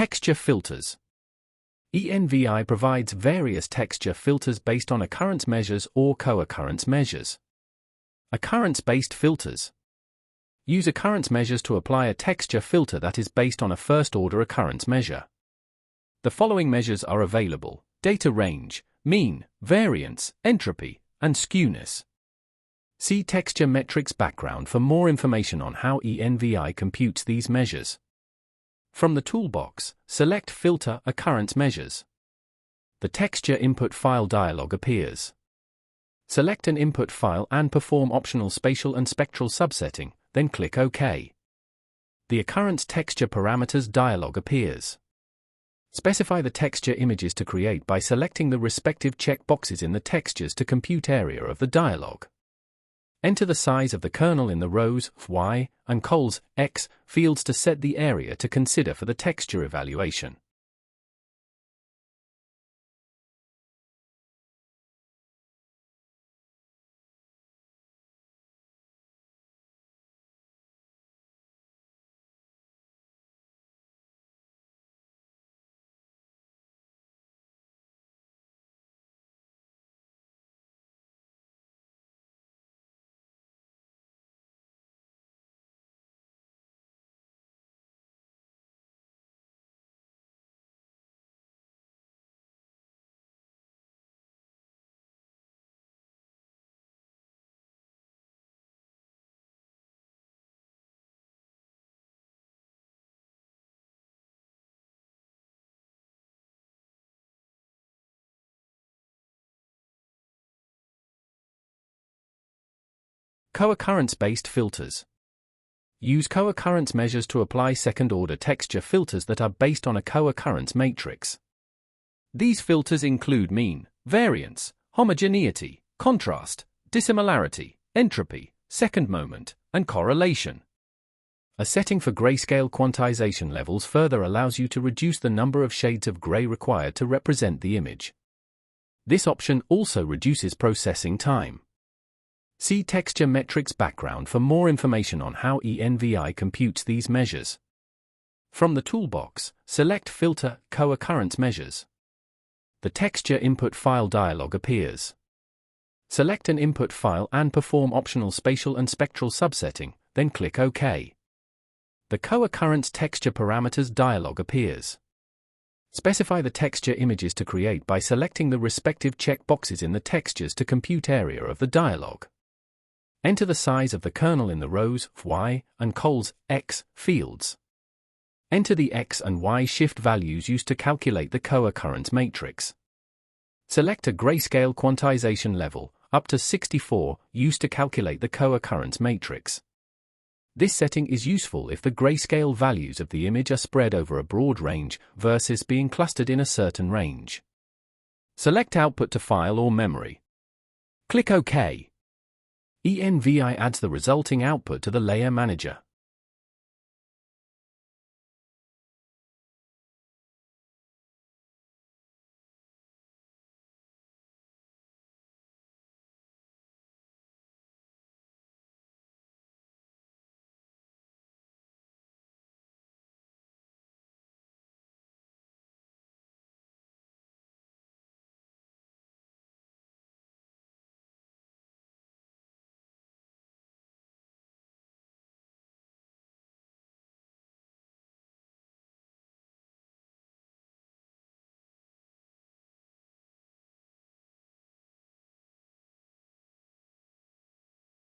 Texture filters. Envi provides various texture filters based on occurrence measures or co-occurrence measures. Occurrence-based filters. Use occurrence measures to apply a texture filter that is based on a first-order occurrence measure. The following measures are available: data range, mean, variance, entropy, and skewness. See Texture Metrics background for more information on how Envi computes these measures. From the toolbox, select Filter Occurrence Measures. The Texture Input File dialog appears. Select an input file and perform optional spatial and spectral subsetting, then click OK. The Occurrence Texture Parameters dialog appears. Specify the texture images to create by selecting the respective checkboxes in the Textures to Compute area of the dialog. Enter the size of the kernel in the rows Y and cols X fields to set the area to consider for the texture evaluation. Co-occurrence-based filters. Use co-occurrence measures to apply second-order texture filters that are based on a co-occurrence matrix. These filters include mean, variance, homogeneity, contrast, dissimilarity, entropy, second moment, and correlation. A setting for grayscale quantization levels further allows you to reduce the number of shades of gray required to represent the image. This option also reduces processing time. See Texture Metrics background for more information on how Envi computes these measures. From the toolbox, select Filter Co-occurrence Measures. The Texture Input File dialog appears. Select an input file and perform optional spatial and spectral subsetting, then click OK. The Co-occurrence Texture Parameters dialog appears. Specify the texture images to create by selecting the respective checkboxes in the Textures to Compute area of the dialog. Enter the size of the kernel in the rows Y and cols X fields. Enter the X and Y shift values used to calculate the co-occurrence matrix. Select a grayscale quantization level, up to 64, used to calculate the co-occurrence matrix. This setting is useful if the grayscale values of the image are spread over a broad range versus being clustered in a certain range. Select Output to File or Memory. Click OK. Envi adds the resulting output to the Layer Manager.